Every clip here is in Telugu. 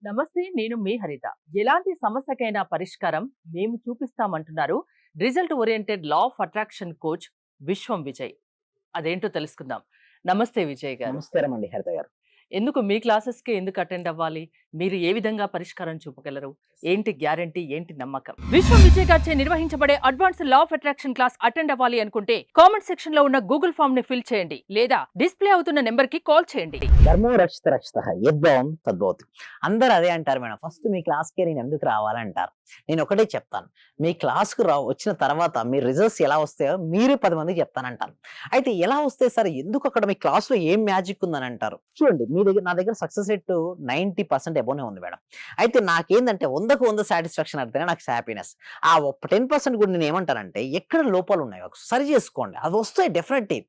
నమస్తే, నేను మీ హరిత. ఎలాంటి సమస్యకైనా పరిష్కారం మేము చూపిస్తామంటున్నారు result oriented law of attraction coach Vishwam Vijay. అదేంటో తెలుసుకుందాం. నమస్తే విజయ్ గారు. నమస్కారం అండి హరిత గారు. ఎందుకు మీ క్లాసెస్‌కే ఎందుకు అటెండ్ అవ్వాలి? మీరు ఏ విధంగా పరిష్కారం చూపగలరు? ఏంటి గ్యారంటీ? ఏంటి నమ్మకం? విశ్వం విజయ్ గారిచే నిర్వహించబడే advanced law of attraction class attend అవ్వాలి అనుకుంటే కామెంట్ సెక్షన్ లో ఉన్న గూగుల్ ఫామ్ ని ఫిల్ చేయండి లేదా డిస్ప్లే అవుతున్న నెంబర్ కి కాల్ చేయండి. ధర్మో రక్షిత రక్షిత యద్భవం తద్భవతి. అందరు అదే అంటారు మేడం. ఫస్ట్ మీ క్లాస్‌కే నేను ఎందుకు రావాలంటారు. నేను ఒకటే చెప్తాను. మీ క్లాస్‌కు వచ్చిన తర్వాత మీ రిజల్ట్స్ ఎలా వస్తాయో మీరు 10 మందికి చెప్తానంటారు. అయితే ఎలా వస్తాయి సార్? ఎందుకు అక్కడ మీ క్లాస్‌లో ఏం మ్యాజిక్ ఉందని అంటారు. చూడండి, నా దగ్గర సక్సెస్ రేట్ 90% అబోనే ఉంది మేడం. అయితే నాకేందంటే 100కు 100 సాటిస్ఫాక్షన్ అంటేనే నాకు హ్యాపీనెస్. ఆ 10% కూడా నేను ఏమంటానంటే ఎక్కడ లోపాలు ఉన్నాయో సరి చేసుకోండి. అది వస్తాయి డెఫినెట్‌లీ.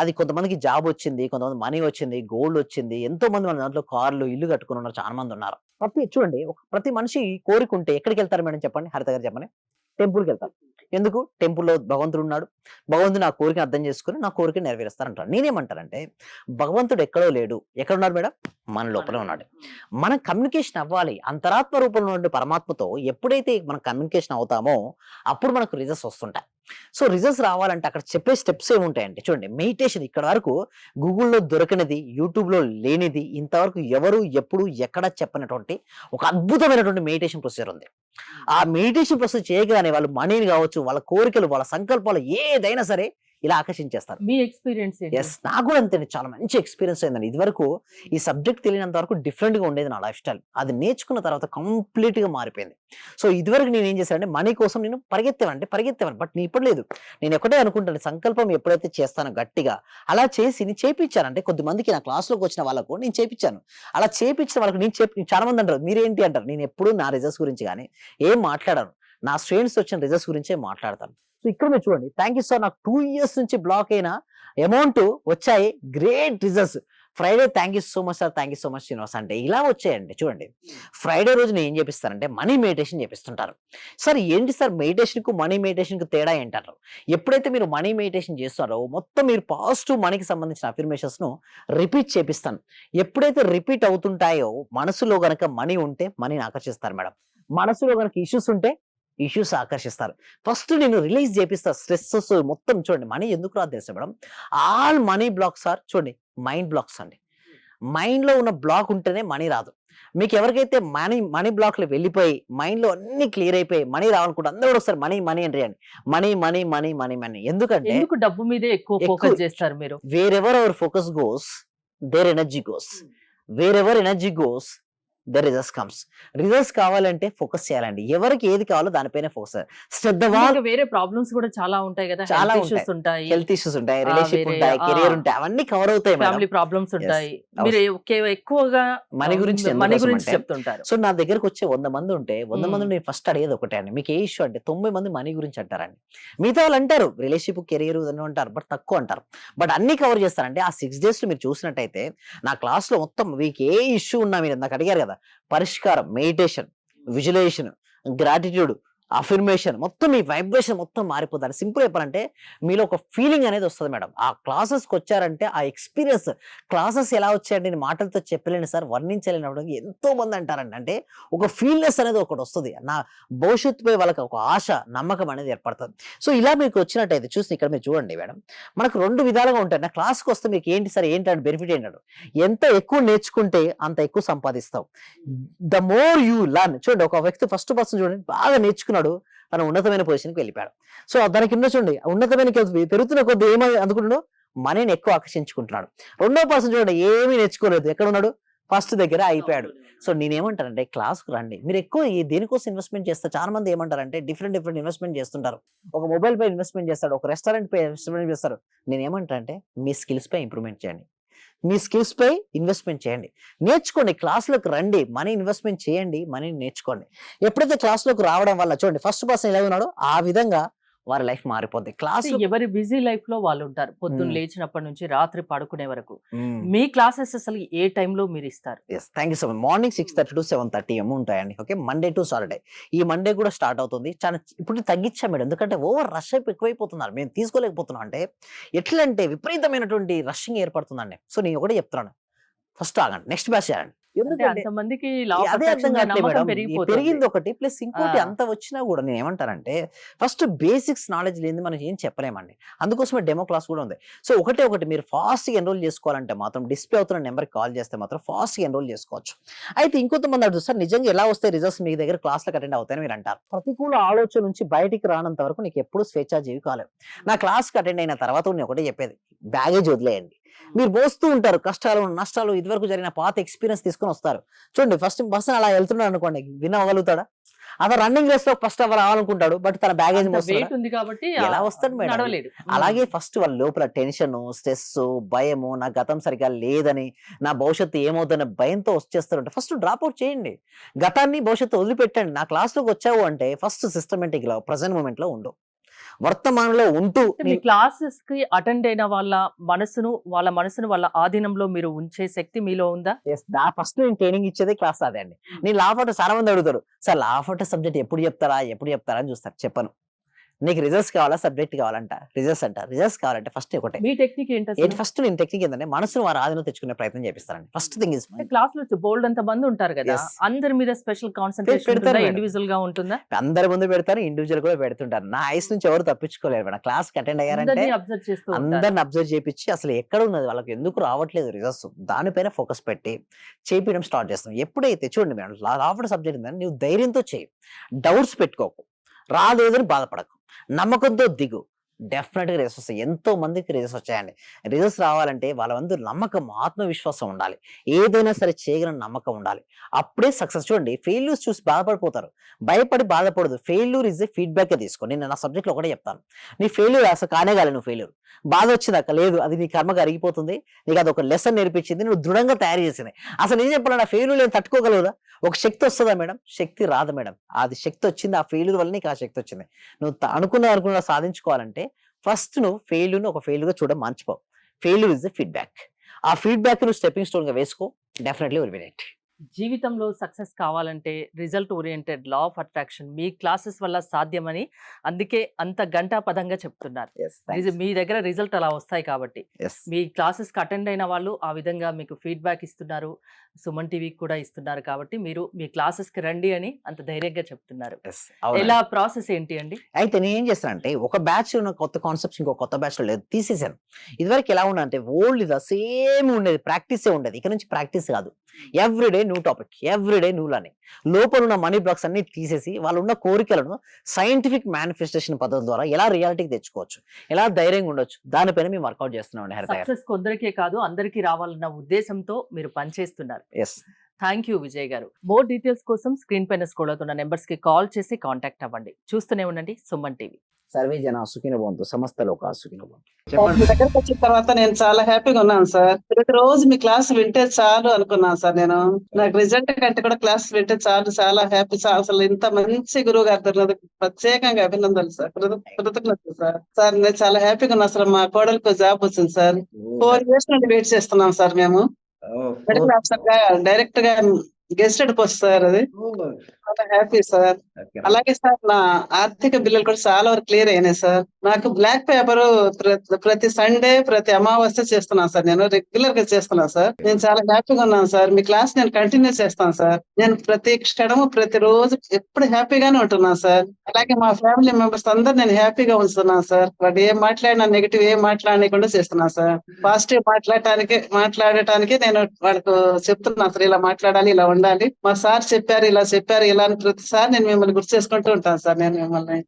అది కొంతమందికి జాబ్ వచ్చింది, కొంతమంది మనీ వచ్చింది, గోల్డ్ వచ్చింది. ఎంతో మంది మన దాంట్లో కార్లు, ఇల్లు కట్టుకుని ఉన్నారు. చాలా మంది ఉన్నారు. చూడండి, ప్రతి మనిషి కోరికుంటే ఎక్కడికెళ్తారు మేడం చెప్పండి? హరిత గారు చెప్పండి. టెంపుల్‌కెళ్తారు. ఎందుకు? టెంపుల్‌లో భగవంతుడు ఉన్నాడు. భగవంతుడు నా కోరికను అర్థం చేసుకొని నా కోరికను నెరవేరుస్తారంటారు. నేనేమంటానంటే భగవంతుడు ఎక్కడో లేడు. ఎక్కడున్నాడు మేడం? మన లోపలే ఉన్నాడు. మనం కమ్యూనికేషన్ అవ్వాలి. అంతరాత్మ రూపంలో ఉండే పరమాత్మతో ఎప్పుడైతే మనం కమ్యూనికేషన్ అవుతామో అప్పుడు మనకు రిజల్ట్స్ వస్తుంటాయి. సో రిజల్ట్స్ రావాలంటే అక్కడ చెప్పే స్టెప్స్ ఏముంటాయంటే చూడండి, మెడిటేషన్ ఇక్కడ వరకు గూగుల్‌లో దొరకనిది, యూట్యూబ్‌లో లేనిది, ఇంతవరకు ఎవరు, ఎప్పుడు, ఎక్కడ చెప్పనటువంటి ఒక అద్భుతమైనటువంటి మెడిటేషన్ ప్రొసీజర్ ఉంది. ఆ మెడిటేషన్ ప్రొసీజర్ చేయగానే వాళ్ళు మనీని కావచ్చు, వాళ్ళ కోరికలు, వాళ్ళ సంకల్పాలు ఏదైనా సరే ఇలా ఆకర్షించేస్తారు. మీ ఎక్స్‌పీరియన్స్ ఏంటి? నాకు కూడా అంతేండి. చాలా మంచి ఎక్స్‌పీరియన్స్ అయిందండి. ఇదివరకు ఈ సబ్జెక్ట్ తెలియనంత వరకు డిఫరెంట్‌గా ఉండేది నా లైఫ్ స్టైల్. అది నేర్చుకున్న తర్వాత కంప్లీట్‌గా మారిపోయింది. సో ఇదివరకు నేనేం చేశానంటే మనీ కోసం నేను పరిగెత్తేవాడిని. బట్ నేను ఇప్పుడు లేదు. నేను ఒకటే అనుకుంటాను, సంకల్పం ఎప్పుడైతే చేస్తానో గట్టిగా అలా చేసి నేను చేపిచ్చాను. అంటే కొద్దిమందికి నా క్లాస్‌లోకి వచ్చిన వాళ్ళకు నేను చేపిచ్చాను. అలా చేపిచ్చిన వాళ్ళకి చాలా మంది అంటారు, మీరేంటి అంటారు. నేను ఎప్పుడు నా రిజల్ట్స్ గురించి గాని ఏం మాట్లాడను. నా స్టూడెంట్స్ వచ్చిన రిజల్ట్స్ గురించే మాట్లాడతాను. సో ఇక్కడ మీరు చూడండి, థ్యాంక్ యూ సార్. నాకు 2 ఇయర్స్ నుంచి బ్లాక్ అయిన అమౌంట్ వచ్చాయి. Great results. Friday thank you so much sir, thank you so much Srinivas అంటే ఇలా వచ్చాయండి. చూడండి, ఫ్రైడే రోజు నేను ఏం చేపిస్తానంటే మనీ మెడిటేషన్ చేపిస్తుంటారు. సార్ ఏంటి సార్ మెడిటేషన్‌కు మనీ మెడిటేషన్‌కు తేడా ఏంటంటారు. ఎప్పుడైతే మీరు మనీ మెడిటేషన్ చేస్తారో మొత్తం మీరు పాజిటివ్ మనీకి సంబంధించిన అఫర్మేషన్స్‌ను రిపీట్ చేపిస్తాను. ఎప్పుడైతే రిపీట్ అవుతుంటాయో మనసులో గనక మనీ ఉంటే మనీని ఆకర్షిస్తారు మేడం. మనసులో గనక ఇష్యూస్ ఉంటే ఇష్యూస్ ఆకర్షిస్తారు. ఫస్ట్ నేను రిలీజ్ చేపిస్తా స్ట్రెసెస్ మొత్తం. చూడండి, మనీ ఎందుకు రాదు తెలుసా madam? All money blocks are చూడండి మైండ్ బ్లాక్స్ అండి. మైండ్‌లో ఉన్న బ్లాక్ ఉంటేనే మనీ రాదు. మీకు ఎవరికైతే మనీ బ్లాక్‌లో వెళ్ళిపోయి మైండ్‌లో అన్నీ క్లియర్ అయిపోయి మనీ రావాలనుకుంటే అందరూ కూడా ఒకసారి మనీ మనీ అంటారండి. Money money money money money ఎందుకంటే ఎందుకు డబ్బు మీదే ఎక్కువ ఎక్కువ ఫోకస్ చేస్తారు మీరు? Wherever our focus goes there energy goes. Wherever energy goes the results comes. Results కావాలంటే ఫోకస్ చేయాలండి. ఎవరికి ఏది కావాలో దానిపైనే ఫోకస్. శ్రద్ధ ఇంకా వేరే ప్రాబ్లమ్స్ కూడా చాలా ఉంటాయి కదా. చాలా హెల్త్ ఉంటాయి. ఇష్యూస్ ఉంటాయి. హెల్త్ ఇష్యూస్ ఉంటాయి, రిలేషన్‌షిప్ వేరే ఉంటాయి, కెరియర్ ఉంటాయి. అవన్నీ కవర్ అవుతాయి మేడం. Family problems yes. ఉంటాయి. మీరు ఎక్కువగా మనీ గురించి మనీ ఎందుకోసం గురించి అంటే చెప్తుంటారు. సో నా దగ్గరకొచ్చే 100 మంది ఉంటే 100 హ్మ్. మందిలో నేను ఫస్ట్ అడిగేది ఒకటే అండి. మీకు ఏ ఇష్యూ అంటే 90 మంది మనీ గురించి అంటారండి. మిగతా వాళ్ళు అంటారు రిలేషన్‌షిప్, కెరియర్ ఇవన్నీ అంటారు. బట్ తక్కువ అంటారు. బట్ అన్నీ కవర్ చేస్తారంటే ఆ 6 డేస్‌లో మీరు చూసినట్టయితే నా క్లాస్‌లో మొత్తం మీకు ఏ ఇష్యూ ఉన్నా మీరు ఇందాక అడిగారు కదా, పరిష్కారం, మెడిటేషన్, విజువలైజేషన్, గ్రాటిట్యూడ్, అఫర్మేషన్ మొత్తం మీ వైబ్రేషన్ మొత్తం మారిపోతారు. సింపుల్ చెప్పాలంటే మీలో ఒక ఫీలింగ్ అనేది వస్తది మేడం. ఆ క్లాసెస్‌కి వచ్చారంటే ఆ ఎక్స్‌పీరియన్స్ క్లాసెస్ ఎలా వచ్చాయంటే నేను మాటలతో చెప్పలేను సార్, వర్ణించలేనప్పుడు ఎంతో మంది అంటారండి. అంటే ఒక ఫీల్‌నెస్ అనేది ఒకటి వస్తది. నా భవిష్యత్తుపై వాళ్ళకి ఒక ఆశ, నమ్మకం అనేది ఏర్పడతది. సో ఇలా మీకు వచ్చినట్టయితే చూసి ఇక్కడ మీరు చూడండి మేడం. మనకు 2 విధాలుగా ఉంటాయి. నా క్లాస్‌కి వస్తే మీకు ఏంటి సార్ ఏంటంటే బెనిఫిట్ ఏంటంటే ఎంత ఎక్కువ నేర్చుకుంటే అంత ఎక్కువ సంపాదిస్తావు. The more you learn. చూడండి, ఒక వ్యక్తి ఫస్ట్ పర్సన్ చూడండి బాగా నేర్చుకున్నాడు. తను ఉన్నతమైన పొజిషన్‌కి వెళ్ళిపోయాడు. సో దాని కింద చూడండి ఉన్నతమైన పెరుగుతున్న కొద్దీ అనుకుంటున్నాడు, మనీని ఎక్కువ ఆకర్షించుకుంటున్నాడు. రెండో పర్సన్ చూడండి ఏమీ నేర్చుకోలేదు. ఎక్కడున్నాడు? ఫస్ట్ దగ్గర అయిపోయాడు. సో నేనేమంటానంటే క్లాస్‌కి రండి. మీరు ఎక్కువ దేనికోసం ఇన్వెస్ట్‌మెంట్ చేస్తారు? చాలా మంది ఏమంటారంటే డిఫరెంట్ డిఫరెంట్ ఇన్వెస్ట్‌మెంట్ చేస్తుంటారు. ఒక మొబైల్ పై ఇన్వెస్ట్‌మెంట్ చేస్తాడు. ఒక రెస్టారెంట్ పై ఇన్వెస్ట్‌మెంట్ చేస్తారు. నేనేమంటానంటే మీ స్కిల్స్ పై ఇంప్రూవ్‌మెంట్ చేయండి. మీ స్కిల్స్ పై ఇన్వెస్ట్‌మెంట్ చేయండి. నేర్చుకోండి. క్లాస్‌లోకి రండి. మనీ ఇన్వెస్ట్‌మెంట్ చేయండి. మనీని నేర్చుకోండి. ఎప్పుడైతే క్లాస్‌లోకి రావడం వల్ల చూడండి ఫస్ట్ పర్సన్ ఎలా ఉన్నాడో ఆ విధంగా వారి లైఫ్ మారిపోద్ది. అంటే క్లాస్‌లో ఎవరి బిజీ లైఫ్ లో వాళ్ళు ఉంటారు. పొద్దున్న హ్మ్. లేచినప్పటి నుంచి రాత్రి పడుకునే వరకు. హ్మ్. మీ క్లాసెస్ అసలు ఏ టైంలో మీరు ఇస్తారు? Yes. Thank you so much. Morning 6:30-7:30 ఉంటాయండి. ఓకే. Monday to Saturday. ఈ మండే కూడా స్టార్ట్ అవుతుంది. ఇప్పుడు తగ్గించాం మేడం. ఎందుకంటే ఓవర్ రష్ ఎక్కువైపోతున్నారు. మేము తీసుకోలేకపోతున్నాం. అంటే ఎట్లంటే విపరీతమైనటువంటి రషింగ్ ఏర్పడుతుందండి. సో నేను ఒకటే చెప్తున్నాను. ఫస్ట్ ఆగండి. నెక్స్ట్ బ్యాచ్ చేయండి. అంటే ఎందుకంటే అంతమందికి లా ఆఫ్ అదే అర్థం అట్రాక్షన్ మీద కావట్లేదు నమ్మకం మేడం. పెరిగిపోతుంది. పెరిగింది ఒకటి. ప్లస్ ఇంకోటి ఆ! అంత వచ్చినా కూడా నేనేమంటానంటే ఫస్ట్ బేసిక్స్ నాలెడ్జ్ లేనిది మనం ఏం చెప్పలేమండి. అందుకోసమే డెమో క్లాస్ కూడా ఉంది. సో ఒకటే ఒకటి మీరు ఫాస్ట్‌గా ఎన్రోల్ చేసుకోవాలంటే మాత్రం డిస్‌ప్లే అవుతున్న నంబర్‌కి కాల్ చేస్తే మాత్రం ఫాస్ట్‌గా ఎన్రోల్ చేసుకోవచ్చు. అయితే ఇంకొంతమంది అడుగుతారు, "సార్ నిజంగా ఎలా వస్తాయి రిజల్ట్స్ మీ దగ్గర క్లాస్‌లకి అటెండ్ అవుతాయని" మీరు అంటారు. ప్రతికూల ఆలోచన నుంచి బయటికి రానంత వరకు నీకెప్పుడు స్వేచ్ఛాజీవి కాలేవు. నా క్లాస్‌కి అటెండ్ అయిన తర్వాత నేను ఒకటే చెప్పేది, బ్యాగేజ్ వదిలేయండి. మీరు మోస్తూ ఉంటారు కష్టాలు, నష్టాలు, ఇదివరకు జరిగిన పాత ఎక్స్‌పీరియన్స్ తీసుకొని వస్తారు. చూడండి ఫస్ట్ పర్సన్ అలా వెళ్తున్నాడు అనుకోండి, విన్ అవ్వగలుగుతాడా? అతను రన్నింగ్ రేస్‌లో ఫస్ట్ రావాలనుకుంటాడు. బట్ తన బ్యాగేజ్ అంత మోస్తున్నాడా? వెయిట్ ఉంది కాబట్టి ఎలా వస్తాడు మేడం? నడవలేడు. అలాగే ఫస్ట్ వాళ్ళ లోపల టెన్షను, స్ట్రెస్సు, భయము, నా గతం సరిగ్గా లేదని, నా భవిష్యత్తు ఏమవుద్దనే భయంతో వచ్చేస్తారంటే ఫస్ట్ డ్రాప్ ఔట్ చేయండి. గతాన్ని, భవిష్యత్తు వదిలిపెట్టండి. నా క్లాస్‌లోకి వచ్చావు అంటే ఫస్ట్ సిస్టమాటిక్‌గా ప్రెజెంట్ మొమెంట్‌లో ఉండు. వర్తమానంలో ఉంటూ అంటే మీ క్లాసెస్‌కి అటెండ్ అయిన వాళ్ళ మనసును వాళ్ళ ఆధీనంలో మీరు ఉంచే శక్తి మీలో ఉందా? ఫస్ట్ నేను ట్రైనింగ్ ఇచ్చేదే క్లాస్ అదే అండి. నేను లా ఆఫ్ అటెంప్ట్ చాలా మంది అడుగుతారు. Sir law of attempt subject ఎప్పుడు చెప్తారా? ఎప్పుడు చెప్తారా? అని చూస్తారు. చెప్పను. నీకు రిజల్ట్స్ కావాలా? సబ్జెక్ట్ కావాలంట. రిజల్ట్స్ అంట. రిజల్ట్స్ కావాలంటే ఫస్ట్ ఒకటే. మీ టెక్నిక్ ఏంటసలు? ఫస్ట్ నేను టెక్నిక్ ఏంటంటే మనసుని వారి ఆధీనంలో తెచ్చుకునే ప్రయత్నం చేపిస్తానండి. ఫస్ట్ థింగ్ ఈజ్ అంటే క్లాస్‌లో బోలెడంత మంది ఉంటారు గదా! యెస్. అందరి మీద స్పెషల్ కాన్సంట్రేషన్ పెడతారు ఉంటుందా? మేడం. ఇండివిడ్యువల్‌గా ఉంటుందా? అందరి ముందు పెడతారు. ఇండివిడ్యువల్ కూడా పెడుతుంటారు. నా ఐస్ నుంచి ఎవరు తప్పించుకోలేరు మేడం. క్లాస్‌కి అటెండ్ అయ్యారంటే అందరిని అబ్జర్వ్ చేస్తూ ఉంటారు. అందరిని అబ్జర్వ్ చేపిచ్చి అసలు ఎక్కడ ఉన్నది వాళ్ళకి ఎందుకు రావట్లేదు రిజల్ట్స్ దానిపైన ఫోకస్ పెట్టి చేపియడం స్టార్ట్ చేస్తాం. ఎప్పుడైతే చూడండి మేడం లా ఆఫ్ సబ్జెక్ట్ ఉందని నువ్వు ధైర్యంతో చెయ్యి. డౌట్స్ పెట్టుకోకు. రాలేదని బాధపడకు. నమ్మకంతో దిగు. డెఫినిట్‌గా రిజల్ట్స్ వస్తాయి. ఎంతో మందికి రిజల్ట్స్ వచ్చాయండి. రిజల్ట్స్ రావాలంటే వాళ్ళ ముందు నమ్మకం, ఆత్మవిశ్వాసం ఉండాలి. ఏదైనా సరే చేయగలన నమ్మకం ఉండాలి. అప్పుడే సక్సెస్. చూడండి ఫెయిల్యూర్స్ చూసి బాధపడిపోతారు. భయపడి బాధపడదు. ఫెయిల్యూర్ ఈస్ ఎ ఫీడ్‌బ్యాక్‌గా తీసుకో. నేను నా సబ్జెక్ట్‌లో ఒకటే చెప్తాను. నీ ఫెయిల్యూర్ అసలు కానే కాలేదు నువ్వు ఫెయిల్యూర్. బాధ వచ్చిందక్క లేదు. అది నీ కర్మగా అరిగిపోతుంది. నీకు అదొక లెసన్ నేర్పించింది. నువ్వు దృఢంగా తయారు చేసింది. అసలు నిజం చెప్పాలంటే ఆ ఫెయిల్యూర్ నేను తట్టుకోగలదా? ఒక శక్తి వస్తదా మేడం? శక్తి రాదు మేడం. అది శక్తి వచ్చింది. ఆ ఫెయిల్యూర్ వల్ల నీకు ఆ శక్తి వచ్చింది. నువ్వు అనుకున్నది సాధించుకోవాలంటే ఫస్ట్ నువ్వు ఫెయిల్యూర్‌ని ఒక ఫెయిల్యూర్‌గా చూడడం మర్చిపో. Failure is the feedback. ఆ ఫీడ్‌బ్యాక్ నువ్వు స్టెప్పింగ్ స్టోన్‌గా వేసుకో. Definitely will win it. జీవితంలో సక్సెస్ కావాలంటే result oriented law of attraction me classes వల్ల సాధ్యమని అందుకే అంత గంటాపదంగా చెప్తున్నారు. యెస్. థాంక్స్. మీ దగ్గర రిజల్ట్ అలా వస్తాయి కాబట్టి. యెస్. మీ క్లాసెస్‌కి అటెండ్ అయిన వాళ్ళు ఆ విధంగా మీకు ఫీడ్‌బ్యాక్ ఇస్తున్నారు. సుమన్ టీవీకి కూడా ఇస్తున్నారు కాబట్టి మీరు మీ క్లాసెస్‌కి రండి అని అంత ధైర్యంగా చెప్తున్నారు. యెస్. అవునండి. ఎలా ప్రాసెస్ ఏంటి అండి? అయితే నేనేం చేస్తానంటే ఒక బ్యాచ్‌లో ఉన్న కొత్త కాన్సెప్ట్స్ ఇంకో కొత్త బ్యాచ్‌లో లేదు తీసేసాను. ఇదివరకు ఎలా ఉండంటే ఓల్డ్‌గా సేమ్ ఉండేది. ప్రాక్టీసే ఉండేది. ఇక నుంచి ప్రాక్టీస్ కాదు. Everyday new topic. Everyday new learning. లోపల ఉన్న మనీ బ్లాక్స్ అన్ని తీసేసి వాళ్ళున్న కోరికలను సైంటిఫిక్ మేనిఫెస్టేషన్ పద్ధతి ద్వారా ఎలా రియాలిటీకి తెచ్చుకోవచ్చు. ఎలా ధైర్యంగా ఉండొచ్చు. దానిపైన మేము వర్కౌట్ చేస్తున్నామండి హరిత గారు. సక్సెస్ కొందరికే కాదు అందరికీ రావాలన్న ఉద్దేశంతో మీరు పనిచేస్తున్నారు. యెస్. థ్యాంక్ యూ విజయ్ గారు. మోర్ డీటెయిల్స్ కోసం స్క్రీన్ పైన స్క్రోల్ అవుతున్న నెంబర్స్ కి కాల్ చేసి కాంటాక్ట్ అవ్వండి. చూస్తూనే ఉండండి సుమన్ టీవీ. సర్వే జన సుఖినో భవంతు. సమస్త లోకా సుఖినో భవంతు. సార్, మీ దగ్గరకు వచ్చిన తర్వాత నేను చాలా హ్యాపీగా ఉన్నాను సార్. ప్రతిరోజు మీ క్లాస్ వింటే చాలు అనుకున్నాను సార్ నేను. నాకు రిజల్ట్ కంటే కూడా క్లాస్ వింటే చాలు, చాలా హ్యాపీ సార్. అసలు ఇంత మంచి గురువు గారు దొరికినందుకు ప్రత్యేకంగా అభినందనలు సార్. కృతజ్ఞతలు సార్. సార్ నేను చాలా హ్యాపీగా ఉన్నా సార్. మా కోడలికి జాబ్ వచ్చింది సార్. 4 years నుండి వెయిట్ చేస్తున్నాం సార్ మేము. మెడికల్ ఆఫీసర్ గా డైరెక్ట్ గా గెస్టెడ్ పోస్ట్ సార్ అది. చాలా హ్యాపీ సార్. అలాగే సార్ నా ఆర్థిక బిల్లులు కూడా చాలా వరకు క్లియర్ అయినాయి సార్. నాకు బ్లాక్ పేపర్ ప్రతి సండే ప్రతి అమావాస్య చేస్తున్నాను సార్. నేను రెగ్యులర్ గా చేస్తున్నాను సార్. నేను చాలా హ్యాపీగా ఉన్నాను సార్. మీ క్లాస్ నేను కంటిన్యూ చేస్తాను సార్. నేను ప్రతి క్షణము ప్రతి రోజు ఎప్పుడు హ్యాపీగానే ఉంటున్నాను సార్. అలాగే మా ఫ్యామిలీ మెంబర్స్ అందరు నేను హ్యాపీగా ఉంచుతున్నాను సార్. వాడు ఏం మాట్లాడినా నెగిటివ్ ఏం మాట్లాడకుండా చేస్తున్నాను సార్. పాజిటివ్ మాట్లాడటానికి నేను వాళ్ళకు చెప్తున్నాను సార్. ఇలా మాట్లాడాలి, ఇలా ఉండాలి. మా సార్ చెప్పారు, ఇలా చెప్పారు, ఇలా అని ప్రతిసారి నేను మిమ్మల్ని గుర్తు చేసుకుంటూ ఉంటాను సార్. నేను మిమ్మల్ని